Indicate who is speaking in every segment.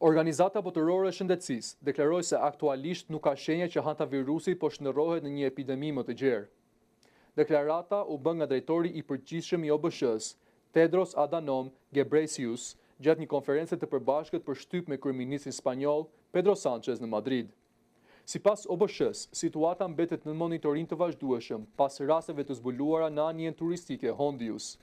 Speaker 1: Organizata Botërore e Shëndetësisë deklaroi se aktualisht nuk ka shenja që hantavirusi po shndërrohet në një epidemi më të gjerë. Deklarata u bë nga drejtori i përgjithshëm i OBSH-s, Tedros Adhanom Ghebreyesus, gjatë një konference të përbashkët për shtyp me kryeministrin spanjoll Pedro Sanchez në Madrid. Sipas OBSH-s, situata mbetet në monitorim të vazhdueshëm pas rasteve të zbuluara në anjen turistike Hondius.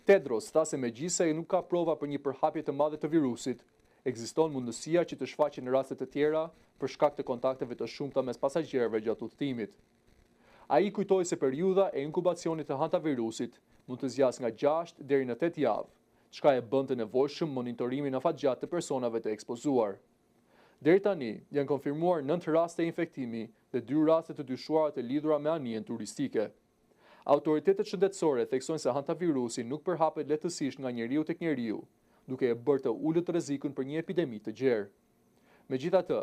Speaker 1: Tedros tha se megjithëse nuk ka prova për një përhapje të madhe të virusit, ekziston mundësia që të shfaqen raste të tjera për shkak të kontakteve të shumta mes pasagjerëve gjatë udhëtimit. Ai kujtoi se periudha e inkubacionit të hantavirusit mund të zgjasë nga 6 deri në 8 javë, çka e bën të nevojshëm monitorimin afatgjatë të personave të ekspozuar. Deri tani janë konfirmuar 9 raste infektimi dhe 2 raste të dyshuara të lidhura me anijen turistike. Autoritetet shëndetësore theksojnë se hantavirusi nuk përhapet lehtësisht nga njeriu tek njeriu, duke e bërë të ulët rrezikun për një epidemi të gjerë. Megjithatë,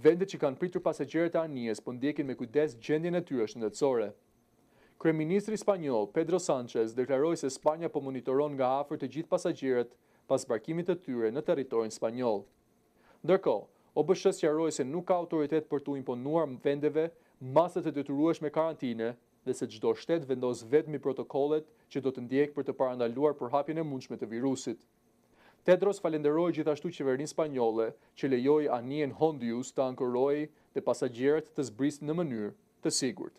Speaker 1: vendet që kanë pritur pasagerët e anijes po ndjekin me kujdes gjendjen e tyre shëndetësore. Kryeministri spanjoll Pedro Sanchez deklaroi se Spanja po monitoron nga afër të gjithë pasagerët pas zbarkimit të tyre në territorin spanjoll. Ndërkohë, OBSH sqaroi se nuk ka autoritet për t'u imponuar vendeve masa të detyrueshme karantine dhe se çdo shtet vendos vetëm protokollet që do të ndjekë për të parandaluar përhapjen e mundshme të virusit. Tedros falenderoi gjithashtu qeverinë spanjolle që lejoi anijen Hondius të ankorojë dhe pasagerët të zbrisin në mënyrë të sigurt.